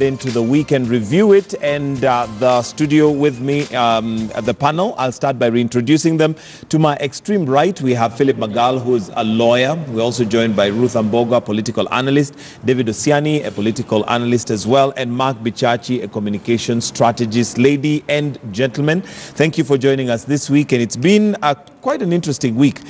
Into the weekend review it, and the studio with me at the panel. I'll start by reintroducing them. To my extreme right, we have Philip Magal, who's a lawyer. We're also joined by Ruth Amboga, political analyst, David Osiani, a political analyst as well, and Mark Bichachi, a communication strategist. Lady and gentlemen, thank you for joining us this week, and it's been quite an interesting week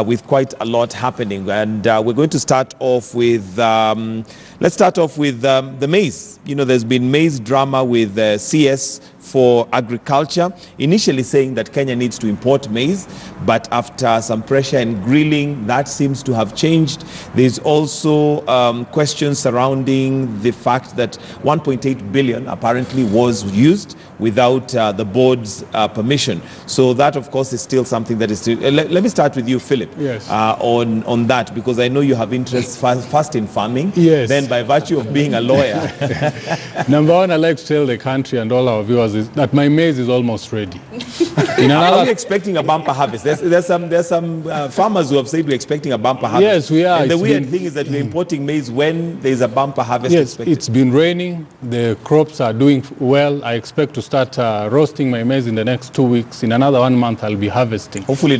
with quite a lot happening, and we're going to start off with let's start off with the maize. You know, there's been maize drama with CS for agriculture, initially saying that Kenya needs to import maize, but after some pressure and grilling, that seems to have changed. There's also questions surrounding the fact that 1.8 billion apparently was used without the board's permission. So that, of course, is still something that is still... let me start with you, Philip. Yes. On that, because I know you have interest first in farming. Yes. Then by virtue of being a lawyer. Number one, I'd like to tell the country and all our viewers is that my maize is almost ready. Are we expecting a bumper harvest? There's some farmers who have said we're expecting a bumper harvest. Yes, we are. And the weird thing is that we're importing maize when there's a bumper harvest. Yes, expected. it's been raining. The crops are doing well. I expect to start roasting my maize in the next 2 weeks. In another 1 month, I'll be harvesting. Hopefully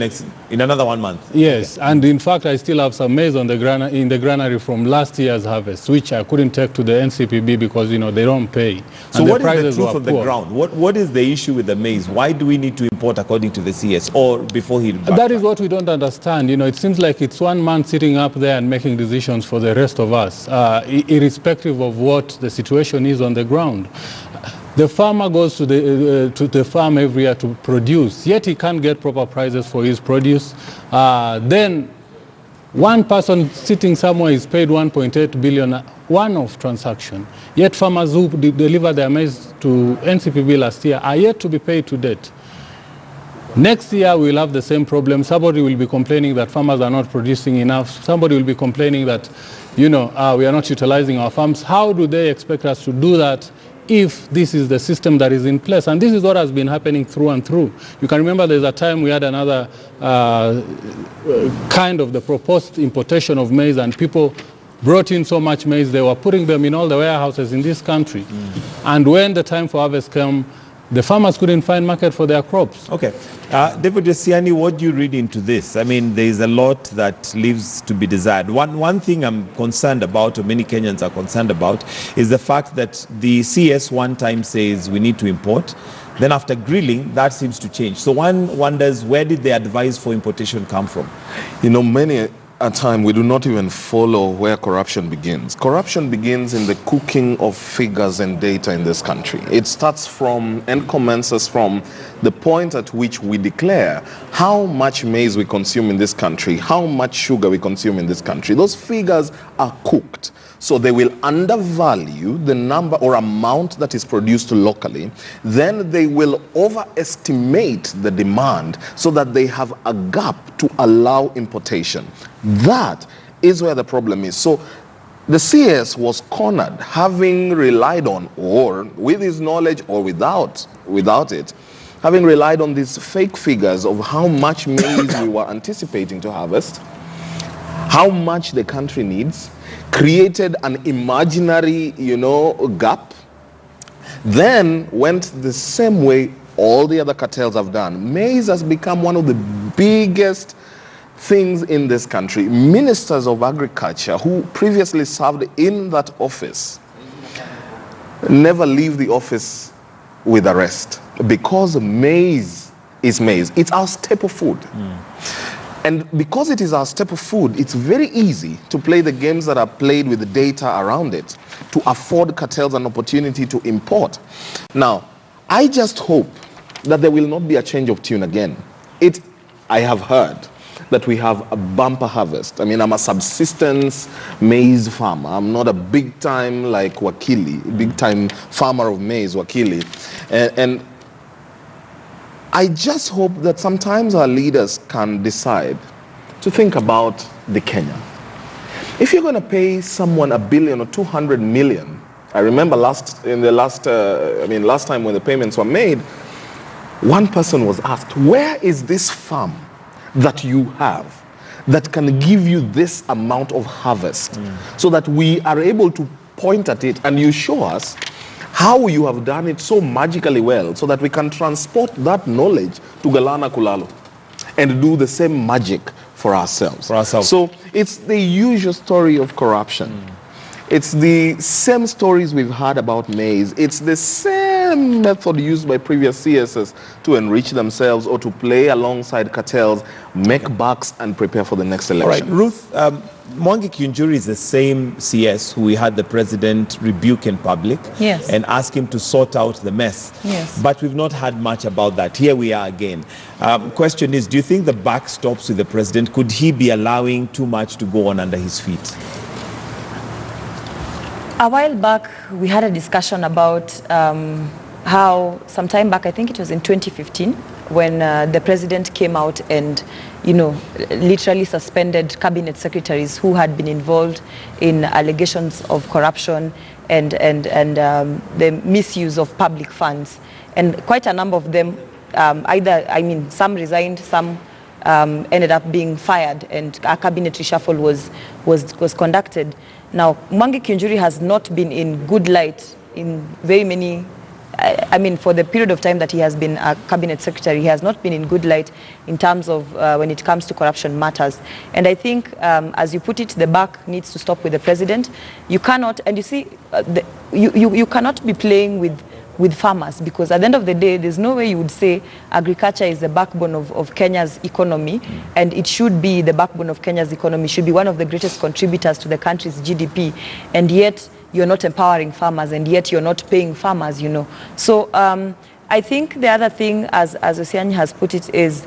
in another 1 month. Yes, okay. And in fact, I still have some maize on the in the granary from last year's harvest, which I couldn't take to the NCPB because, you know, they don't pay. So what is the truth on the ground? What is the issue with the maize? Why do we need to import according to the CS, or before he... That is what we don't understand. You know, it seems like it's one man sitting up there and making decisions for the rest of us, irrespective of what the situation is on the ground. The farmer goes to the farm every year to produce, yet he can't get proper prices for his produce. Then one person sitting somewhere is paid 1.8 billion one-off transaction, yet farmers who delivered their maize to NCPB last year are yet to be paid to date. Next year we'll have the same problem. Somebody will be complaining that farmers are not producing enough. Somebody will be complaining that, you know, we are not utilizing our farms. How do they expect us to do that if this is the system that is in place? And this is what has been happening through and through. You can remember there's a time we had another kind of the proposed importation of maize, and people brought in so much maize, they were putting them in all the warehouses in this country. And when the time for harvest came, the farmers couldn't find market for their crops. Okay. David Osiani, what do you read into this? I mean, there is a lot that leaves to be desired. One thing I'm concerned about, or many Kenyans are concerned about, is the fact that the CS one time says we need to import. Then after grilling, that seems to change. So one wonders, where did the advice for importation come from? You know, many a time we do not even follow where corruption begins. Corruption begins in the cooking of figures and data in this country. It starts from and commences from the point at which we declare how much maize we consume in this country, how much sugar we consume in this country. Those figures are cooked. So they will undervalue the number or amount that is produced locally. Then they will overestimate the demand so that they have a gap to allow importation. That is where the problem is. So the CS was cornered, having relied on, or with his knowledge or without it, having relied on these fake figures of how much maize we were anticipating to harvest, how much the country needs, created an imaginary, you know, gap, then went the same way all the other cartels have done. Maize has become one of the biggest things in this country. Ministers of agriculture who previously served in that office never leave the office with a rest, because maize is maize. It's our staple food. And because it is our staple food, it's very easy to play the games that are played with the data around it, to afford cartels an opportunity to import. Now, I just hope that there will not be a change of tune again. I have heard that we have a bumper harvest. I mean, I'm a subsistence maize farmer. I'm not a big time like Wakili, big time farmer of maize, Wakili. And I just hope that sometimes our leaders can decide to think about the Kenyan. If you're going to pay someone $1 billion or 200 million, I remember last time when the payments were made, one person was asked, where is this farm that you have that can give you this amount of harvest, so that we are able to point at it and you show us how you have done it so magically well so that we can transport that knowledge to Galana Kulalo and do the same magic for ourselves. So it's the usual story of corruption. It's the same stories we've heard about Maize. It's the same method used by previous CSs to enrich themselves or to play alongside cartels, make bucks, and prepare for the next election. All right, Ruth, Mwangi Kiunjuri is the same CS who we had the president rebuke in public and ask him to sort out the mess. But we've not had much about that. Here we are again. Question is, do you think the buck stops with the president? Could he be allowing too much to go on under his feet? A while back, we had a discussion about how sometime back, I think it was in 2015, when the president came out and, literally suspended cabinet secretaries who had been involved in allegations of corruption and the misuse of public funds. And quite a number of them, some resigned, some ended up being fired, and a cabinet reshuffle was conducted. Now, Mwangi Kiunjuri has not been in good light in very many, for the period of time that he has been a cabinet secretary, he has not been in good light in terms of when it comes to corruption matters. And I think, as you put it, the buck needs to stop with the president. You cannot, and you see, you cannot be playing with farmers, because at the end of the day, there's no way you would say agriculture is the backbone of Kenya's economy, and it should be the backbone of Kenya's economy, should be one of the greatest contributors to the country's GDP, and yet you're not empowering farmers, and yet you're not paying farmers, So I think the other thing, as Osiani has put it, is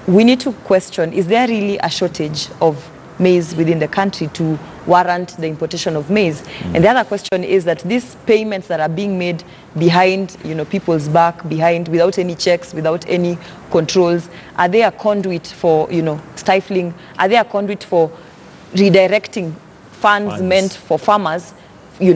we need to question, is there really a shortage of maize within the country to warrant the importation of maize? And the other question is that these payments that are being made behind, people's back, without any checks, without any controls, are they a conduit for, stifling? Are they a conduit for redirecting funds meant for farmers,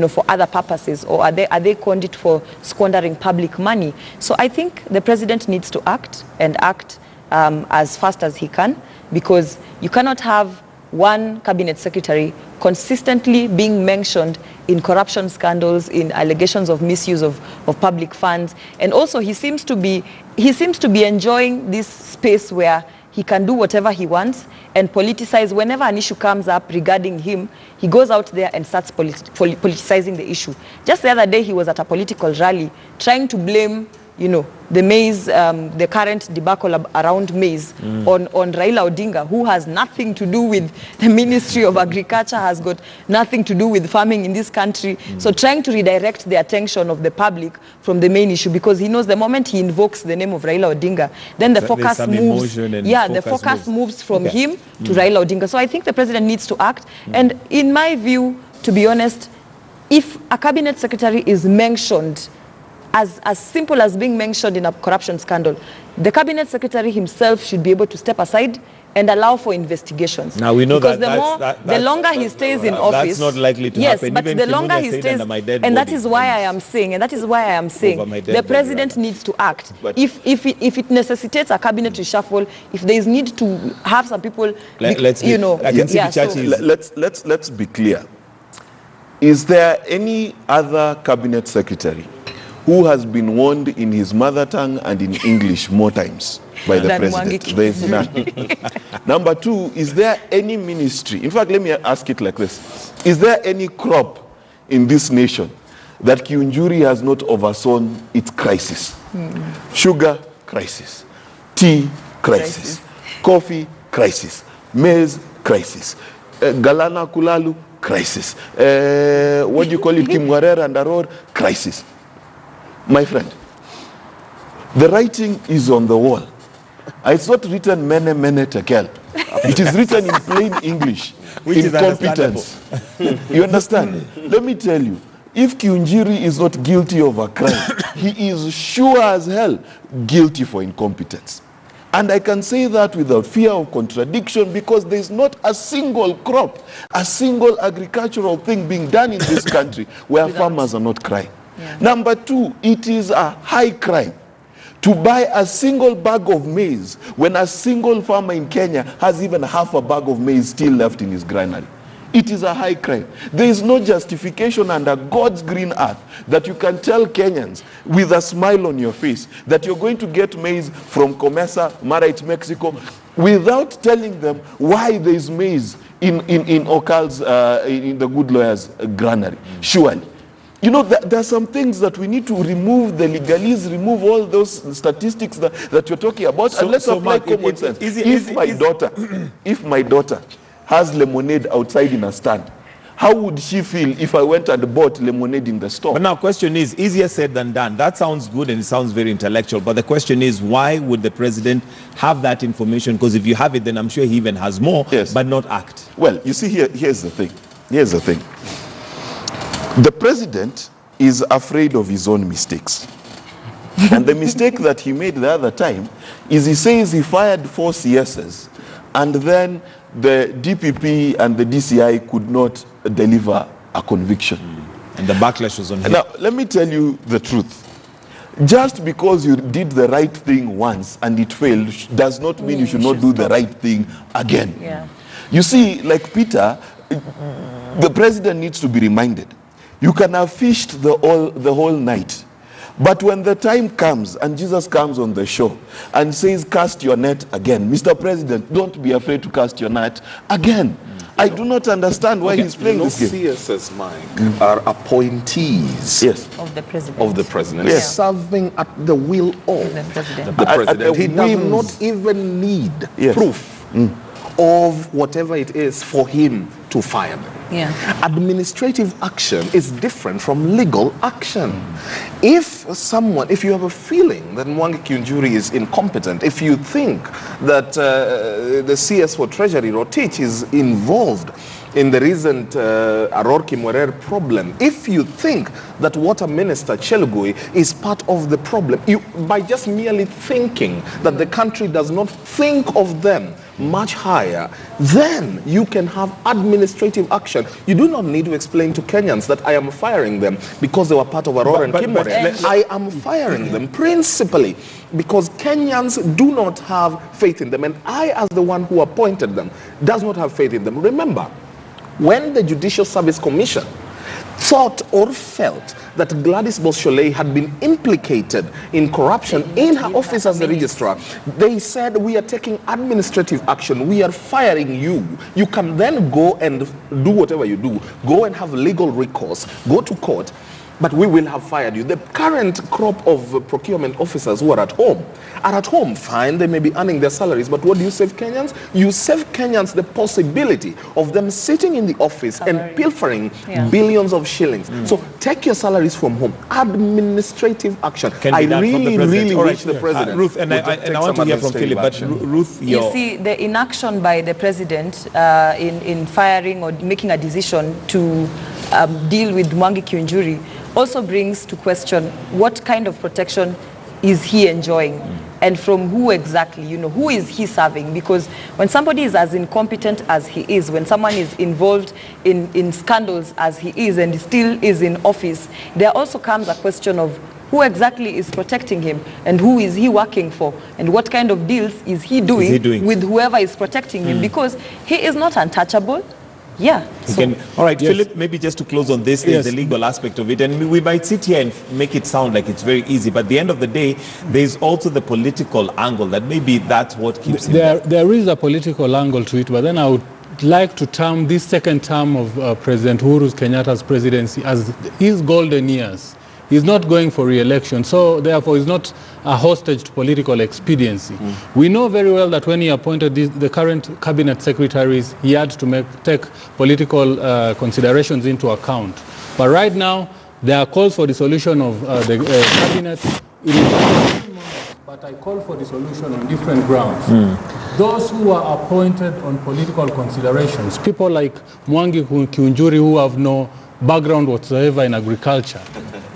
for other purposes, or are they conduit for squandering public money? So I think the president needs to act, and act as fast as he can, because you cannot have one cabinet secretary consistently being mentioned in corruption scandals, in allegations of misuse of public funds. And also he seems to be enjoying this space where he can do whatever he wants and politicize. Whenever an issue comes up regarding him, he goes out there and starts politicizing the issue. Just the other day, he was at a political rally trying to blame the maize, the current debacle around maize on Raila Odinga, who has nothing to do with the Ministry of Agriculture, has got nothing to do with farming in this country. So trying to redirect the attention of the public from the main issue, because he knows the moment he invokes the name of Raila Odinga, then the focus moves. The focus moves from him to Raila Odinga. So I think the president needs to act. And in my view, to be honest, if a cabinet secretary is mentioned, as simple as being mentioned in a corruption scandal, the cabinet secretary himself should be able to step aside and allow for investigations. Now we know because the longer he stays in office, that's not likely to happen. But the longer he stays, and that is why I am saying, the president needs to act. If it necessitates a cabinet reshuffle, if there is need to have some people, let's be clear. Is there any other cabinet secretary who has been warned in his mother tongue and in English more times by the president? There is none. Number two, is there any ministry? In fact, let me ask it like this. Is there any crop in this nation that Kiunjuri has not oversawn its crisis? Sugar crisis, tea crisis, coffee crisis, maize crisis, Galana Kulalu crisis, what do you call it, Kimwarera and Aror crisis. My friend, the writing is on the wall. It's not written mene mene tekel. It is written in plain English, incompetence. You understand? Let me tell you, if Kiunjuri is not guilty of a crime, he is sure as hell guilty for incompetence. And I can say that without fear of contradiction, because there is not a single crop, a single agricultural thing being done in this country where farmers are not crying. Number two, it is a high crime to buy a single bag of maize when a single farmer in Kenya has even half a bag of maize still left in his granary. It is a high crime. There is no justification under God's green earth that you can tell Kenyans with a smile on your face that you're going to get maize from Comesa, Marite, Mexico, without telling them why there is maize in Okal's, in the good lawyer's granary. Surely. You know, there are some things that we need to remove, the legalese, remove all those statistics that you're talking about, and let's apply common sense. If my daughter has lemonade outside in a stand, how would she feel if I went and bought lemonade in the store? But now question is, easier said than done. That sounds good and it sounds very intellectual, but the question is, why would the president have that information? Because if you have it, then I'm sure he even has more, yes, but not act. Well, you see, here's the thing. Here's the thing. The president is afraid of his own mistakes. And the mistake that he made the other time is he says he fired 4 CSs, and then the DPP and the DCI could not deliver a conviction. And the backlash was on him. Now, let me tell you the truth. Just because you did the right thing once and it failed does not mean you should not do the right thing again. Yeah. You see, like Peter, the president needs to be reminded. You can have fished the whole night, but when the time comes and Jesus comes on the shore and says, cast your net again, Mr. President, don't be afraid to cast your net again. I do not understand why he's playing this game. CSS, Mike, are appointees, yes, of the president. Of the president, yes, serving at the will of the president. The president. He does whims. not even need Yes. proof of whatever it is for him to fire them. Yeah. Administrative action is different from legal action. If you have a feeling that Mwangi Kiunjuri is incompetent, if you think that the CS for Treasury, Rotich, is involved in the recent Aror Kimwerer problem, if you think that Water Minister Chelugui is part of the problem, by just merely thinking that the country does not think of them much higher, then you can have administrative action. You do not need to explain to Kenyans that I am firing them because they were part of Aurora and Kimore. I am firing them principally because Kenyans do not have faith in them, and I, as the one who appointed them, does not have faith in them. Remember, when the Judicial Service Commission thought or felt that Gladys Bosholei had been implicated in corruption in her office as the registrar, they said, we are taking administrative action, we are firing you. You can then go and do whatever you do, go and have legal recourse, go to court, but we will have fired you. The current crop of procurement officers who are at home, fine, they may be earning their salaries, but what do you save Kenyans? You save Kenyans the possibility of them sitting in the office and pilfering billions of shillings. So take your salaries from home. Administrative action. I really wish the president Ruth, and I want to hear from Philip, but Ruth, you see, the inaction by the president in firing or making a decision to deal with Mwangi Kiunjuri also brings to question what kind of protection is he enjoying and from who exactly, who is he serving? Because when somebody is as incompetent as he is, when someone is involved in scandals as he is and still is in office, there also comes a question of who exactly is protecting him and who is he working for and what kind of deals is he doing with whoever is protecting him, because he is not untouchable. Yeah. All right, yes. Philip, maybe just to close on this, there's the legal aspect of it. And we might sit here and make it sound like it's very easy, but at the end of the day, there's also the political angle that maybe that's what keeps him there is a political angle to it, but then I would like to term this second term of President Uhuru Kenyatta's presidency as his golden years. He's not going for re-election, so therefore he's not a hostage to political expediency. We know very well that when he appointed the current cabinet secretaries, he had to take political considerations into account. But right now, there are calls for dissolution of the cabinet. But I call for dissolution on different grounds. Those who are appointed on political considerations, people like Mwangi Kiunjuri who have no background whatsoever in agriculture,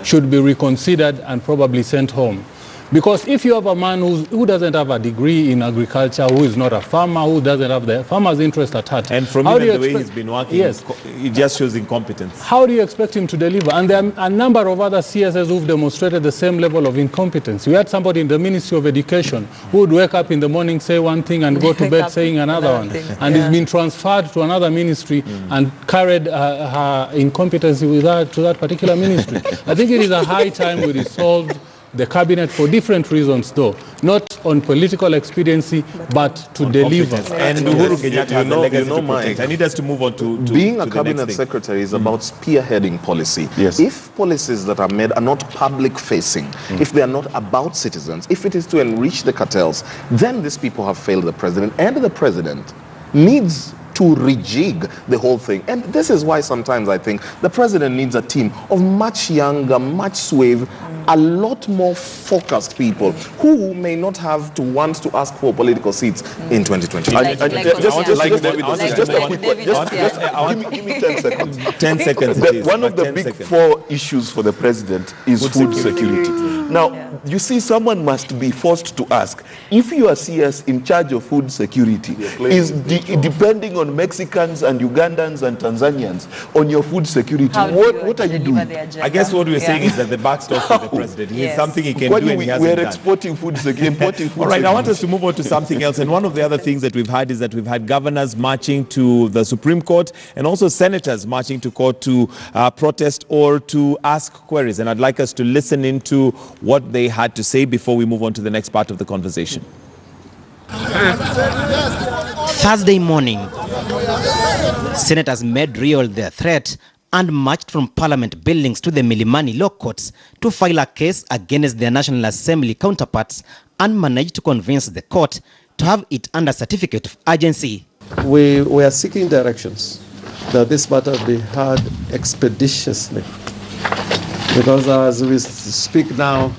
should be reconsidered and probably sent home. Because if you have a man who doesn't have a degree in agriculture, who is not a farmer, who doesn't have the farmer's interest at heart. And from even the way he's been working, yes, it just shows incompetence. How do you expect him to deliver? And there are a number of other CSS who've demonstrated the same level of incompetence. We had somebody in the Ministry of Education who would wake up in the morning, say one thing, and go to bed saying another one. And he's been transferred to another ministry and carried her incompetency with her to that particular ministry. I think it is a high time we resolved the cabinet for different reasons, though, not on political expediency, but to deliver. And Uhuru Kenyatta has a legacy to protect. I need us to move on to being a cabinet secretary is about spearheading policy. Yes. If policies that are made are not public-facing, if they are not about citizens, if it is to enrich the cartels, then these people have failed the president, and the president needs to rejig the whole thing. And this is why sometimes I think the president needs a team of much younger, much suave, a lot more focused people who may not have to want to ask for political seats in 2020. Give me 10 seconds. 10 seconds. One of the big four issues for the president is food security. Now, you see, someone must be forced to ask, if you are CS in charge of food security, is depending on Mexicans and Ugandans and Tanzanians on your food security, what are you doing? I guess what we're saying is that the buck stops with the president. He is something he can do, and he hasn't We're done. exporting food security, importing food. All right, I want us to move on to something else. And one of the other things that we've had is that we've had governors marching to the Supreme Court and also senators marching to court to protest or to ask queries. And I'd like us to listen into what they had to say before we move on to the next part of the conversation. Thursday morning, senators made real their threat and marched from Parliament buildings to the Milimani law courts to file a case against their National Assembly counterparts and managed to convince the court to have it under certificate of urgency. We are seeking directions that this matter be heard expeditiously, because as we speak now,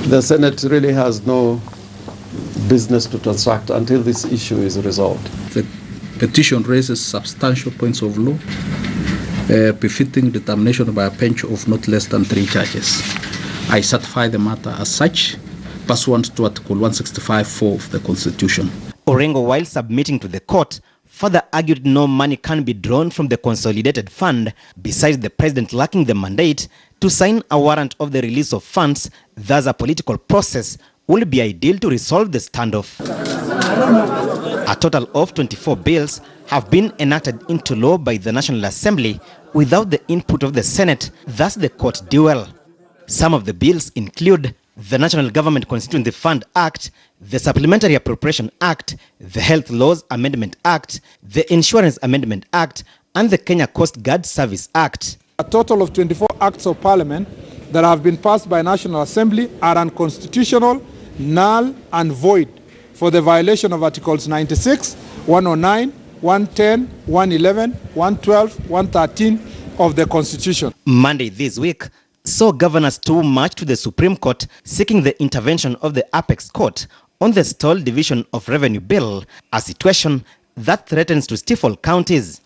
the Senate really has no business to transact until this issue is resolved. The petition raises substantial points of law, befitting determination by a bench of not less than 3 judges. I certify the matter as such, pursuant to Article 165(4) of the Constitution. Orengo, while submitting to the court, further argued no money can be drawn from the consolidated fund, besides the president lacking the mandate to sign a warrant of the release of funds. Thus, a political process will be ideal to resolve the standoff. A total of 24 bills have been enacted into law by the National Assembly without the input of the Senate, thus the court duel. Some of the bills include the National Government Constituency Fund Act, the Supplementary Appropriation Act, the Health Laws Amendment Act, the Insurance Amendment Act, and the Kenya Coast Guard Service Act. A total of 24 acts of parliament that have been passed by National Assembly are unconstitutional, null and void for the violation of Articles 96, 109, 110, 111, 112, 113 of the Constitution. Monday this week saw governors too march to the Supreme Court seeking the intervention of the Apex Court on the stalled division of revenue bill, a situation that threatens to stifle counties.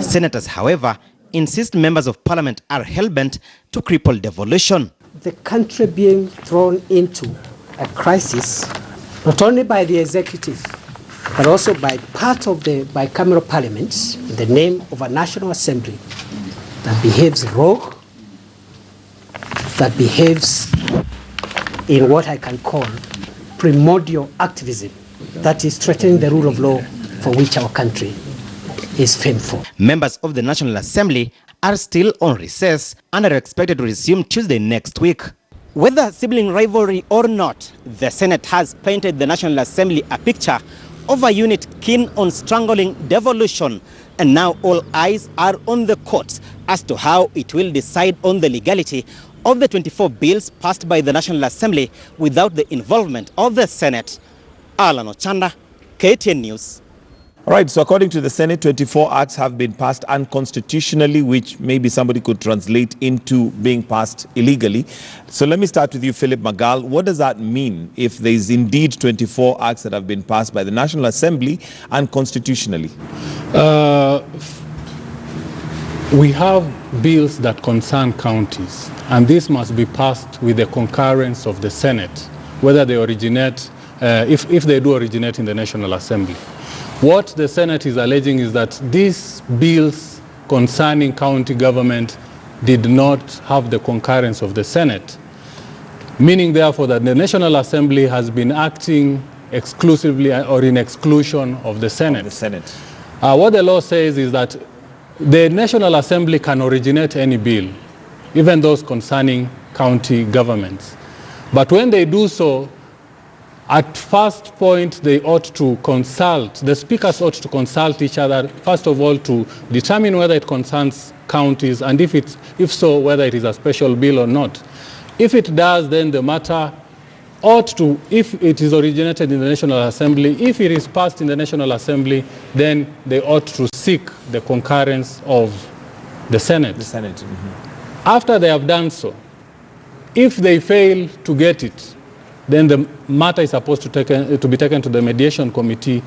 Senators, however, insist members of parliament are hell-bent to cripple devolution. The country being thrown into a crisis, not only by the executive, but also by part of the bicameral parliaments in the name of a National Assembly that behaves rogue, that behaves in what I can call primordial activism, that is threatening the rule of law for which our country is famed for. Members of the National Assembly are still on recess and are expected to resume Tuesday next week. Whether sibling rivalry or not, the Senate has painted the National Assembly a picture of a unit keen on strangling devolution, and now all eyes are on the courts as to how it will decide on the legality of the 24 bills passed by the National Assembly without the involvement of the Senate. Alan Ochanda, KTN News. All right, so according to the Senate, 24 acts have been passed unconstitutionally, which maybe somebody could translate into being passed illegally. So let me start with you, Philip Magal. What does that mean if there is indeed 24 acts that have been passed by the National Assembly unconstitutionally? We have bills that concern counties, and this must be passed with the concurrence of the Senate, whether they originate, if they do originate in the National Assembly. What the Senate is alleging is that these bills concerning county government did not have the concurrence of the Senate, meaning therefore that the National Assembly has been acting exclusively or in exclusion of the Senate. What the law says is that the National Assembly can originate any bill, even those concerning county governments. But when they do so, at first point, they ought to consult, the speakers ought to consult each other, first of all, to determine whether it concerns counties, and if so, whether it is a special bill or not. If it does, then the matter ought to, if it is originated in the National Assembly, if it is passed in the National Assembly, then they ought to seek the concurrence of the Senate. After they have done so, if they fail to get it, then the matter is supposed to be taken to the mediation committee.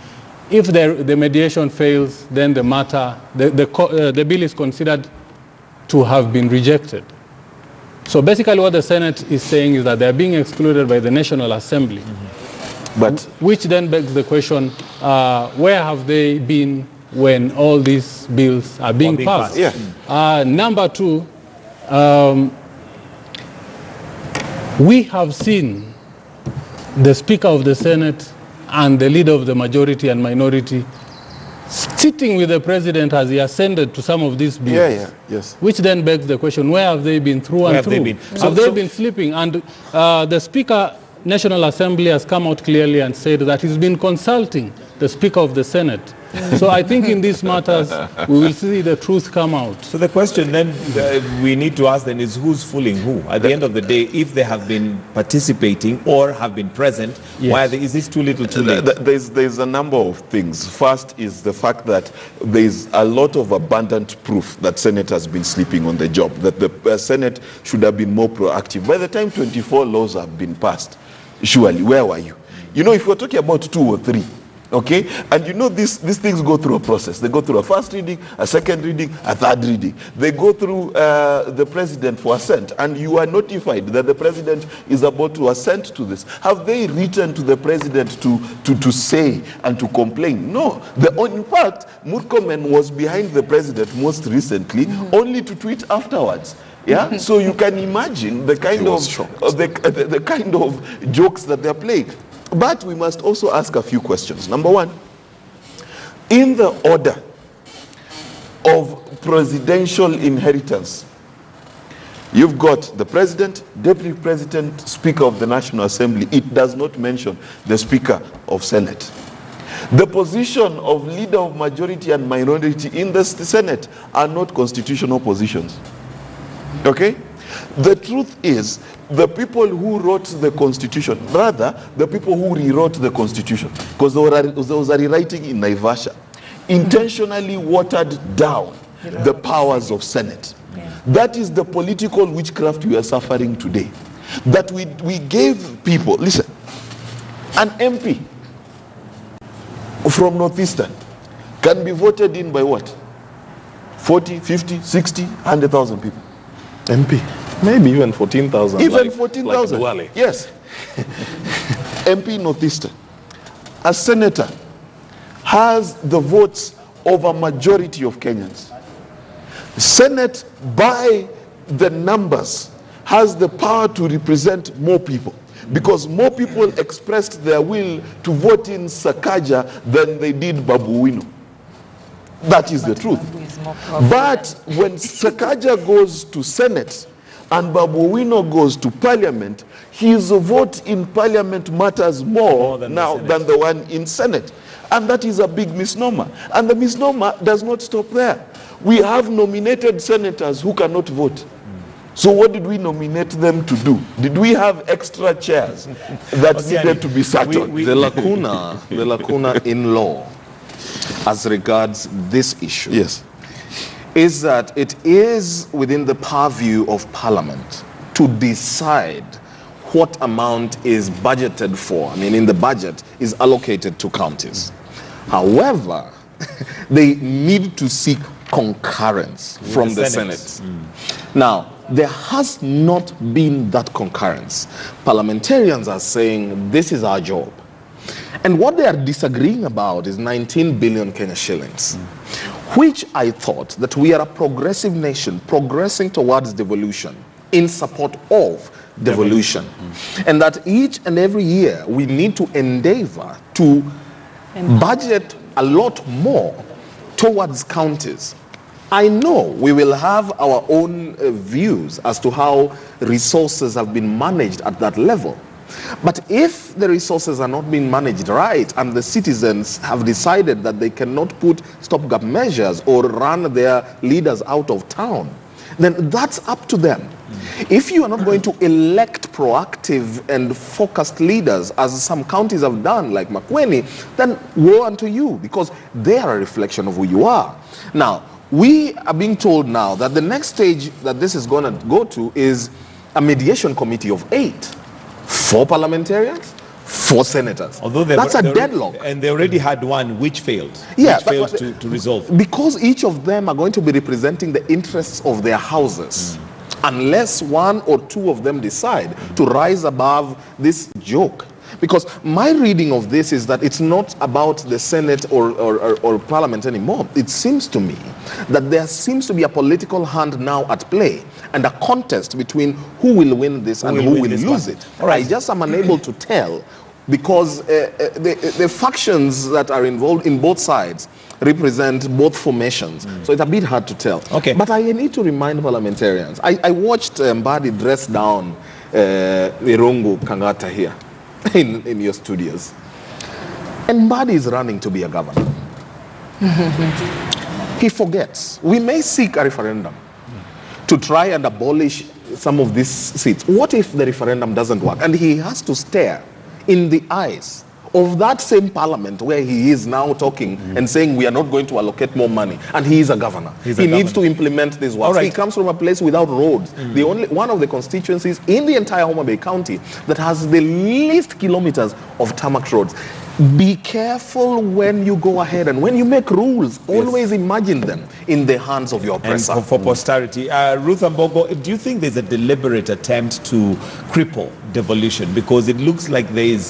If the mediation fails, then the matter, the bill is considered to have been rejected. So basically what the Senate is saying is that they are being excluded by the National Assembly. But which then begs the question, where have they been when all these bills are being passed? Number two, we have seen the Speaker of the Senate and the leader of the majority and minority sitting with the president as he ascended to some of these bills. Which then begs the question, where have they been through and through? Have they been sleeping? And the Speaker, National Assembly, has come out clearly and said that he's been consulting the Speaker of the Senate. So I think in these matters, we will see the truth come out. So the question then we need to ask then is who's fooling who? At the end of the day, if they have been participating or have been present, why is this too little too late? There's a number of things. First is the fact that there's a lot of abundant proof that Senate has been sleeping on the job, that the Senate should have been more proactive. By the time 24 laws have been passed, surely, where were you? You know, if we're talking about 2 or 3, okay, and you know these things go through a process. They go through a first reading, a second reading, a third reading. They go through the president for assent, and you are notified that the president is about to assent to this. Have they written to the president to say and to complain? No. In fact, Murkomen was behind the president most recently, only to tweet afterwards. Yeah, so you can imagine the kind of the kind of jokes that they're playing. But we must also ask a few questions. Number one, in the order of presidential inheritance, you've got the president, deputy president, speaker of the National Assembly. It does not mention the speaker of Senate. The position of leader of majority and minority in the Senate are not constitutional positions. Okay? The truth is, the people who wrote the Constitution, rather, the people who rewrote the Constitution, because there was a rewriting in Naivasha, intentionally watered down the powers of Senate. That is the political witchcraft we are suffering today. That we gave people, listen, an MP from Northeastern can be voted in by what? 40, 50, 60, 100,000 people. MP. Maybe even 14,000. Even 14,000. Like yes. MP Northeastern. A senator has the votes of a majority of Kenyans. Senate, by the numbers, has the power to represent more people, because more people expressed their will to vote in Sakaja than they did Babuino. That is the truth. But when Sakaja goes to Senate and Babuino goes to Parliament, his vote in Parliament matters more now than the one in Senate. And that is a big misnomer. And the misnomer does not stop there. We have nominated senators who cannot vote. So what did we nominate them to do? Did we have extra chairs that needed to be sat on? The lacuna in law as regards this issue, yes, is that it is within the purview of Parliament to decide what amount is budgeted for. I mean, in the budget is allocated to counties. However, they need to seek concurrence from the Senate. Now, there has not been that concurrence. Parliamentarians are saying this is our job. And what they are disagreeing about is 19 billion Kenya shillings, which I thought that we are a progressive nation progressing towards devolution in support of devolution. And that each and every year we need to endeavor to budget a lot more towards counties. I know we will have our own views as to how resources have been managed at that level. But if the resources are not being managed right and the citizens have decided that they cannot put stopgap measures or run their leaders out of town, then that's up to them. If you are not going to elect proactive and focused leaders, as some counties have done, like Makueni, then woe unto you, because they are a reflection of who you are. Now, we are being told now that the next stage that this is going to go to is a mediation committee of 8. 4 parliamentarians, 4 senators. Although that's a deadlock. And they already had one which failed. Yeah, which failed to resolve. Because each of them are going to be representing the interests of their houses. Unless 1 or 2 of them decide to rise above this joke. Because my reading of this is that it's not about the Senate or Parliament anymore. It seems to me that there seems to be a political hand now at play and a contest between who will win this and who will lose it. All right. I just am unable to tell because the factions that are involved in both sides represent both formations. So it's a bit hard to tell. Okay. But I need to remind parliamentarians. I watched Mbadi dress down Irungu Kangata here. In your studios. And Mbadi is running to be a governor. He forgets. We may seek a referendum to try and abolish some of these seats. What if the referendum doesn't work? And he has to stare in the eyes of that same parliament where he is now talking and saying we are not going to allocate more money, and he is a governor. He needs to implement this work. Right. He comes from a place without roads. The only one of the constituencies in the entire Homa Bay County that has the least kilometers of tarmac roads. Be careful when you go ahead and when you make rules, always imagine them in the hands of your oppressor. And for posterity. Ruth Ambogo, do you think there's a deliberate attempt to cripple devolution? Because it looks like there is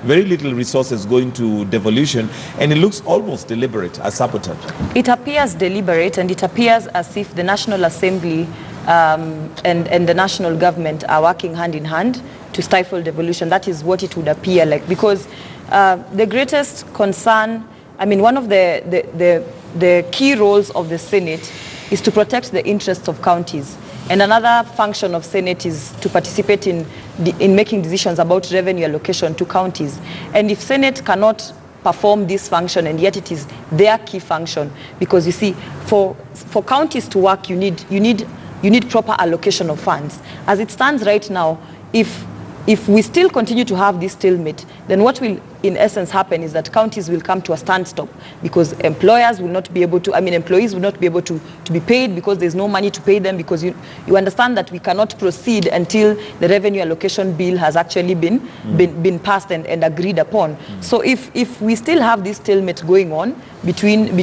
very little resources going to devolution, and it looks almost deliberate, a sabotage. It appears deliberate, and it appears as if the National Assembly and the national government are working hand in hand to stifle devolution. That is what it would appear like, because the greatest concern, I mean, one of the key roles of the Senate is to protect the interests of counties. And another function of Senate is to participate in making decisions about revenue allocation to counties. And if Senate cannot perform this function, and yet it is their key function, because you see, for counties to work, you need proper allocation of funds. As it stands right now, if we still continue to have this stalemate, then what will in essence happen is that counties will come to a standstill, because employers will not be able to, employees will not be able to be paid because there's no money to pay them, because you understand that we cannot proceed until the revenue allocation bill has actually been passed and agreed upon. So if we still have this stalemate going on between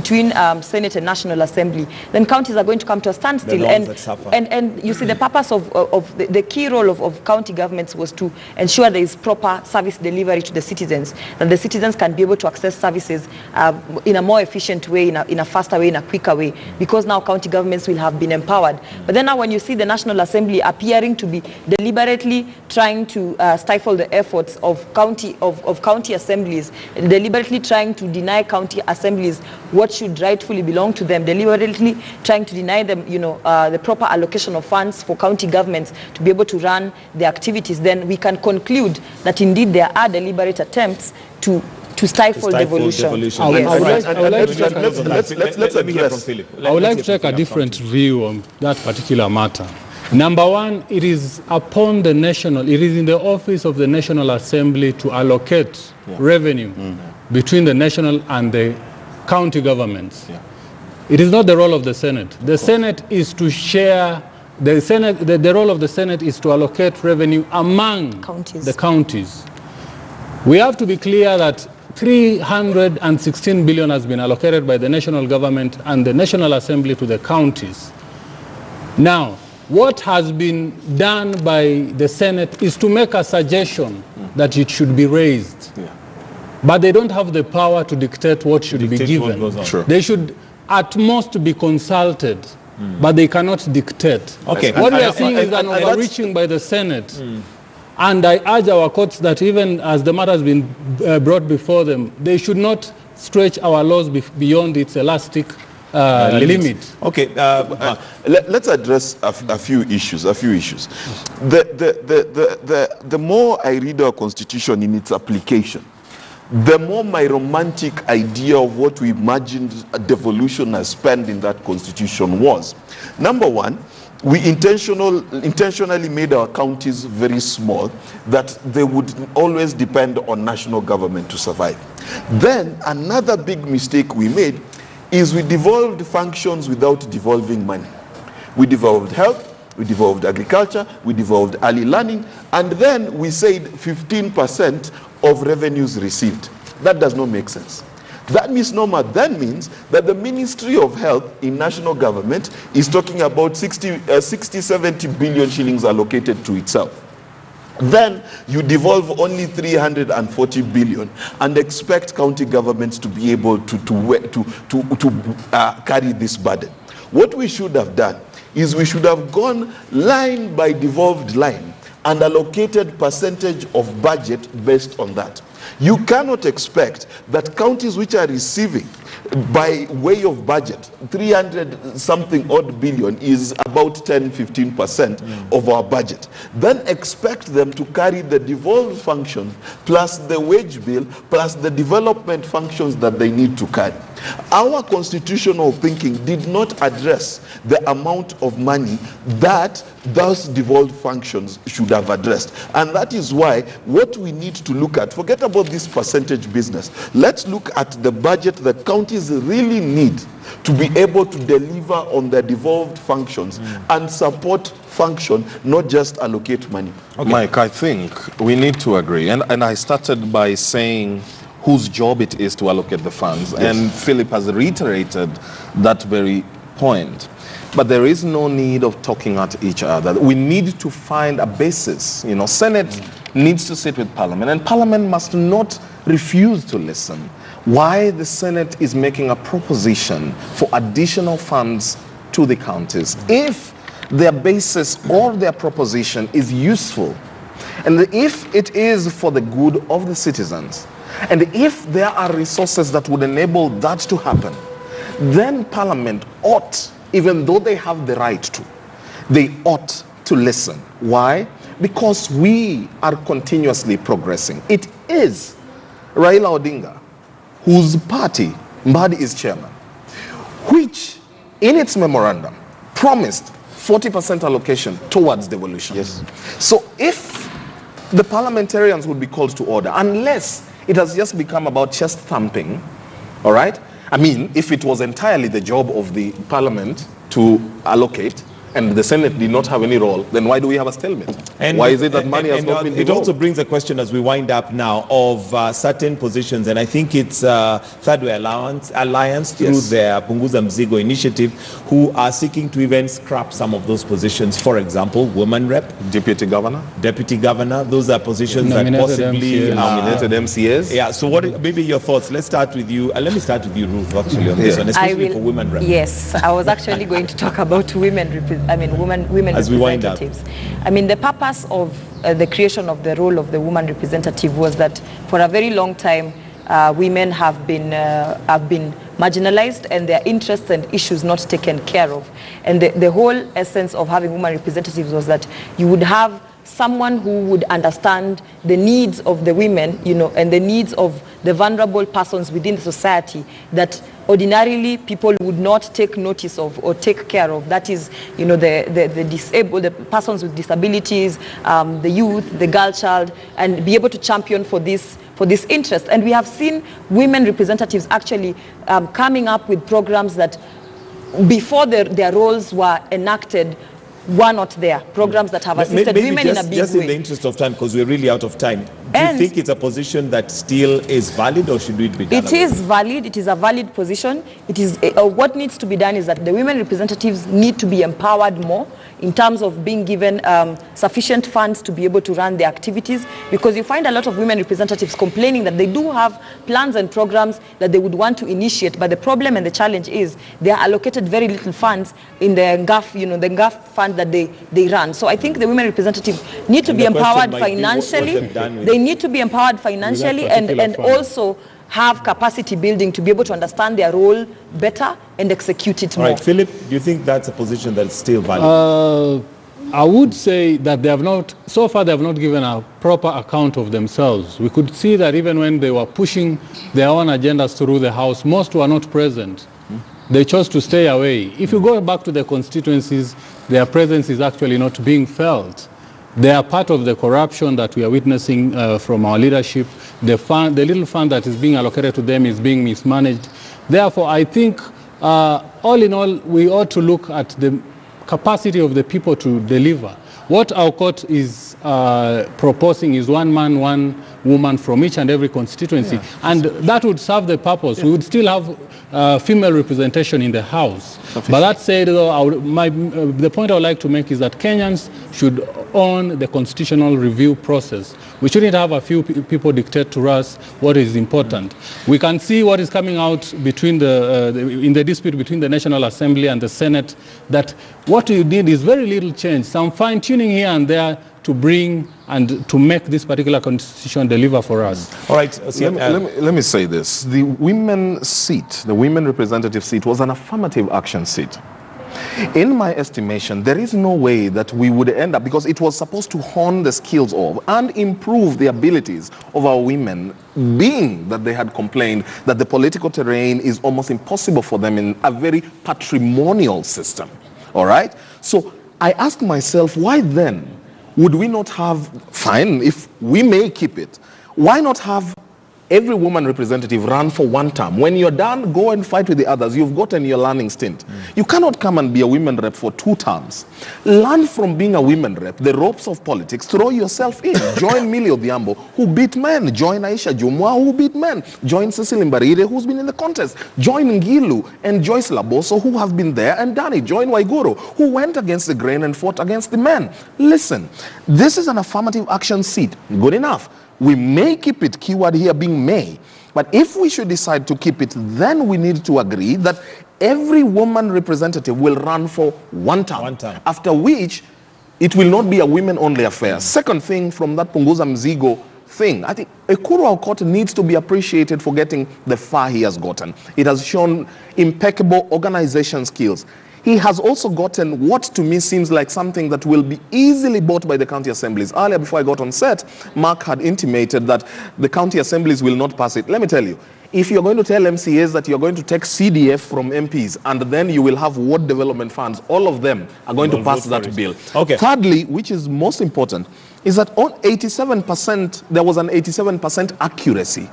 Senate and National Assembly, then counties are going to come to a standstill. And you see, the purpose of the key role of county governments was to ensure there is proper service delivery to the citizens, that the citizens can be able to access services in a more efficient way, in a faster way, in a quicker way, because now county governments will have been empowered. But then now when you see the National Assembly appearing to be deliberately trying to stifle the efforts of county assemblies, deliberately trying to deny county assemblies what should rightfully belong to them, deliberately trying to deny them, the proper allocation of funds for county governments to be able to run their activities, then we can conclude that indeed there are deliberate attempts to stifle devolution. I would like to take a different view on that particular matter. Number one, it is upon the it is in the office of the National Assembly to allocate revenue between the national and the county governments. It is not the role of the Senate. The Senate is to share. The role of the Senate is to allocate revenue among the counties. We have to be clear that 316 billion has been allocated by the national government and the National Assembly to the counties. Now, what has been done by the Senate is to make a suggestion that it should be raised. Yeah. But they don't have the power to dictate what should be given. What goes on. Sure. They should at most be consulted, but they cannot dictate. Okay. What we are seeing is an overreaching by the Senate. And I urge our courts that even as the matter has been brought before them, they should not stretch our laws beyond its elastic limit. Okay. Let's address a few issues. The more I read our constitution in its application, the more my romantic idea of what we imagined a devolution as spent in that constitution was. Number one, we intentionally made our counties very small, that they would always depend on national government to survive. Then another big mistake we made is we devolved functions without devolving money. We devolved health, we devolved agriculture, we devolved early learning, and then we said 15% of revenues received. That does not make sense. That misnomer then means that the Ministry of Health in national government is talking about 70 billion shillings allocated to itself. Then you devolve only 340 billion and expect county governments to be able to carry this burden. What we should have done is we should have gone line by devolved line and allocated percentage of budget based on that. You cannot expect that counties which are receiving by way of budget 300 something odd billion is about 10-15% of our budget, then expect them to carry the devolved functions plus the wage bill plus the development functions that they need to carry. Our constitutional thinking did not address the amount of money that those devolved functions should have addressed. And that is why what we need to look at, forget about this percentage business, let's look at the budget that counties really need to be able to deliver on their devolved functions and support function, not just allocate money. Okay. Mike, I think we need to agree. And I started by saying whose job it is to allocate the funds. Yes. And Philip has reiterated that very point. But there is no need of talking at each other. We need to find a basis. You know, Senate needs to sit with Parliament, and Parliament must not refuse to listen. Why the Senate is making a proposition for additional funds to the counties. If their basis or their proposition is useful, and if it is for the good of the citizens, and if there are resources that would enable that to happen, then Parliament ought, even though they have the right to, they ought to listen. Why? Because we are continuously progressing. It is Raila Odinga, whose party Mbadi is chairman, which in its memorandum promised 40% allocation towards devolution. Yes. So if the parliamentarians would be called to order, unless it has just become about chest thumping, all right? I mean, if it was entirely the job of the parliament to allocate, and the Senate did not have any role, then why do we have a stalemate? And why is it that money has not been devolved? It also brings a question as we wind up now of certain positions, and I think it's Third Way Alliance through their Punguza Mzigo initiative, who are seeking to even scrap some of those positions. For example, woman rep, deputy governor, those are positions that possibly nominated MCAs. Yeah. So what? Maybe your thoughts. Let's start with you. Let me start with you, Ruth. Actually, on this one, especially for women rep. Yes, I was actually going to talk about women as we wind up. representatives. I mean, the purpose of the creation of the role of the woman representative was that for a very long time, women have been marginalized and their interests and issues not taken care of. And the whole essence of having women representatives was that you would have someone who would understand the needs of the women, you know, and the needs of the vulnerable persons within the society that ordinarily people would not take notice of or take care of. That is, you know, the disabled, the persons with disabilities, the youth, the girl child, and be able to champion for this interest. And we have seen women representatives actually coming up with programs that before their roles were enacted, were not there. Programs that have assisted Maybe women in a big just way. in the interest of time, because we're really out of time, do you think it's a position that still is valid, or should it be done? It is valid. It is a valid position. It is what needs to be done is that the women representatives need to be empowered more in terms of being given sufficient funds to be able to run their activities, because you find a lot of women representatives complaining that they do have plans and programs that they would want to initiate, but the problem and the challenge is they are allocated very little funds in the GAF, the GAF fund that they run. So I think the women representatives need to be empowered financially. They need to be empowered financially and also have capacity building to be able to understand their role better and execute it more. All right, Philip, do you think that's a position that's still valid? I would say that so far they have not given a proper account of themselves. We could see that even when they were pushing their own agendas through the House, most were not present. They chose to stay away. If you go back to the constituencies, their presence is actually not being felt. They are part of the corruption that we are witnessing from our leadership. The little fund that is being allocated to them is being mismanaged. Therefore, I think all in all, we ought to look at the capacity of the people to deliver. What our court is proposing is one man, one woman from each and every constituency. Yeah. And that would serve the purpose. Yeah. We would still have female representation in the House. But that said, though, the point I would like to make is that Kenyans should own the constitutional review process. We shouldn't have a few people dictate to us what is important. We can see what is coming out between in the dispute between the National Assembly and the Senate, that what you need is very little change, some fine-tuning here and there to bring and to make this particular constitution deliver for us. All right. Let me say this. The women seat, the women representative seat, was an affirmative action seat. In my estimation, there is no way that we would end up, because it was supposed to hone the skills of and improve the abilities of our women, being that they had complained that the political terrain is almost impossible for them in a very patrimonial system. All right? So I ask myself, why then would we not have, fine, if we may keep it, why not have every woman representative run for one term? When you're done, go and fight with the others. You've gotten your learning stint. You cannot come and be a women rep for 2 terms. Learn from being a women rep, the ropes of politics, throw yourself in. Join Millie Odhiambo, who beat men. Join Aisha Jumwa, who beat men. Join Cecily Mbarire, who's been in the contest. Join Ngilu and Joyce Laboso, who have been there and done it. Join Waiguru, who went against the grain and fought against the men. Listen, this is an affirmative action seat. Good enough. We may keep it, keyword here being may. But if we should decide to keep it, then we need to agree that every woman representative will run for one term. After which, it will not be a women-only affair. Second thing from that Punguza Mzigo thing, I think Ekuru Aukot needs to be appreciated for getting the far he has gotten. It has shown impeccable organization skills. He has also gotten what to me seems like something that will be easily bought by the county assemblies. Earlier, before I got on set, Mark had intimated that the county assemblies will not pass it. Let me tell you, if you're going to tell MCAs that you're going to take CDF from MPs and then you will have ward development funds, all of them are going to pass that bill. Okay. Thirdly, which is most important, is that on 87%, there was an 87% accuracy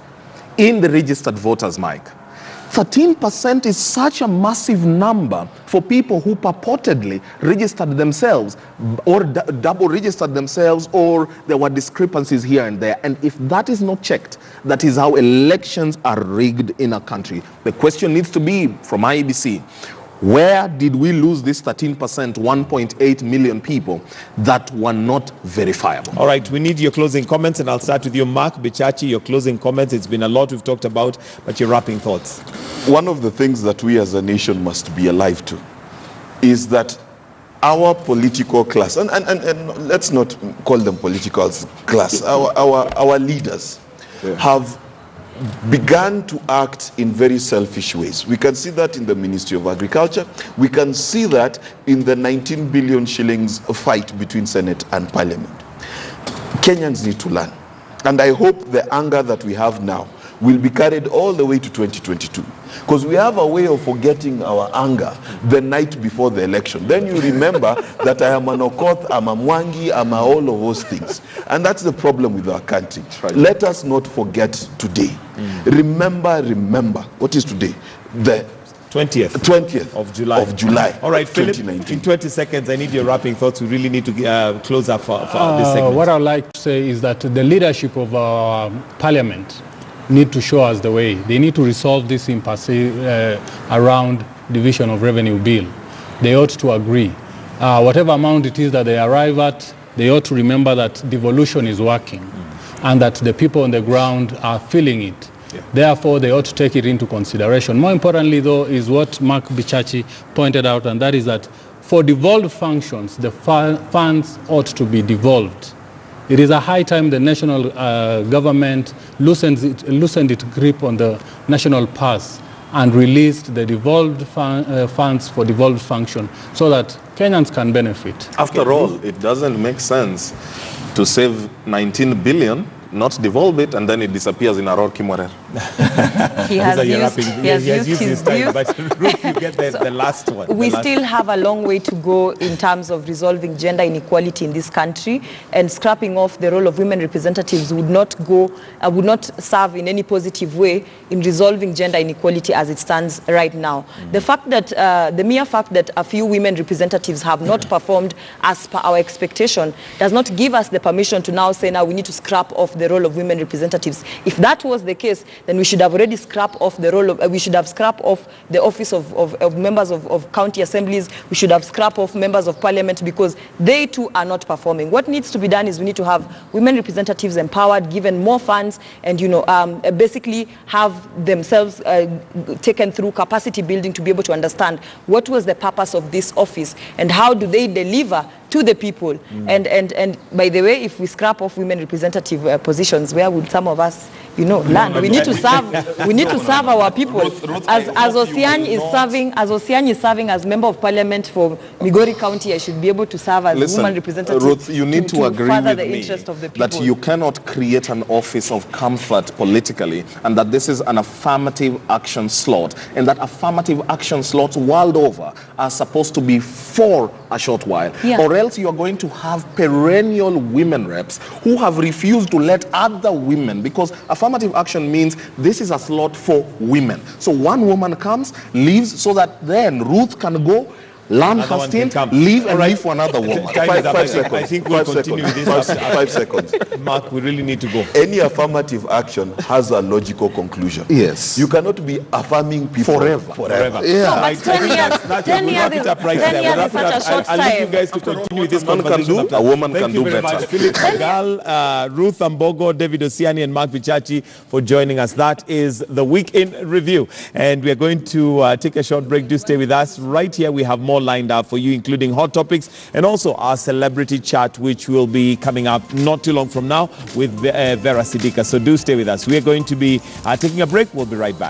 in the registered voters, Mike. 13% is such a massive number for people who purportedly registered themselves or double registered themselves, or there were discrepancies here and there. And if that is not checked, that is how elections are rigged in a country. The question needs to be from IEBC, where did we lose this 13%, 1.8 million people that were not verifiable? All right, we need your closing comments, and I'll start with you, Mark Bichachi. Your closing comments. It's been a lot we've talked about, but your wrapping thoughts. One of the things that we as a nation must be alive to is that our political class, and let's not call them political class, our leaders have began to act in very selfish ways. We can see that in the Ministry of Agriculture. We can see that in the 19 billion shillings fight between Senate and Parliament. Kenyans need to learn. And I hope the anger that we have now will be carried all the way to 2022. Because we have a way of forgetting our anger the night before the election. Then you remember that I am an Okoth, I'm a Mwangi, I'm a all of those things. And that's the problem with our country. Let us not forget today. Remember, what is today? The 20th of July. All right, Philip, 2019. in 20 seconds, I need your wrapping thoughts. We really need to close up for this segment. What I'd like to say is that the leadership of our parliament need to show us the way. They need to resolve this impasse around division of revenue bill. They ought to agree. Whatever amount it is that they arrive at, they ought to remember that devolution is working and that the people on the ground are feeling it. Yeah. Therefore, they ought to take it into consideration. More importantly, though, is what Mark Bichachi pointed out, and that is that for devolved functions, the funds ought to be devolved. It is a high time the national government loosened its grip on the national purse and released the devolved funds for devolved function so that Kenyans can benefit. After all, it doesn't make sense to save 19 billion, not devolve it, and then it disappears in Aror Kimwarer. He has used his time, but Ruth, you get the last one. We still have a long way to go in terms of resolving gender inequality in this country, and scrapping off the role of women representatives would not serve in any positive way in resolving gender inequality as it stands right now. The fact that the mere fact that a few women representatives have not performed as per our expectation does not give us the permission to now say, now we need to scrap off the role of women representatives. If that was the case, then we should have already scrapped off the role of, we should have scrapped off the office of members of county assemblies. We should have scrapped off members of parliament, because they too are not performing. What needs to be done is we need to have women representatives empowered, given more funds, and basically have themselves taken through capacity building to be able to understand what was the purpose of this office and how do they deliver to the people. And by the way, if we scrap off women representative positions, where would some of us land? We need to serve our people. As Osiany is serving as member of parliament for Migori County, I should be able to serve as woman representative. Ruth, you need to agree with the me interest of the people. that you cannot create an office of comfort politically, and that this is an affirmative action slot, and that affirmative action slots world over are supposed to be for a short while. Yeah. Or else you are going to have perennial women reps who have refused to let other women, because affirmative action means this is a slot for women. So one woman comes, leaves, so that then Ruth can go, learn her stint, leave, and leave for another woman. 5 seconds. I think we'll continue with this. 5 seconds. Mark, we really need to go. Any affirmative action has a logical conclusion. Yes. You cannot be affirming people forever. Yeah. No, but 10 years is such a short time. I'll leave you guys to continue with this conversation. A woman can do Thank you very better. much, Philip Magal, Ruth Ambogo, David Osiany, and Mark Bichachi for joining us. That is the Week in Review. And we are going to take a short break. Do stay with us. Right here, we have more lined up for you, including hot topics and also our celebrity chat, which will be coming up not too long from now with Vera Sidika. So do stay with us. We are going to be taking a break. We'll be right back.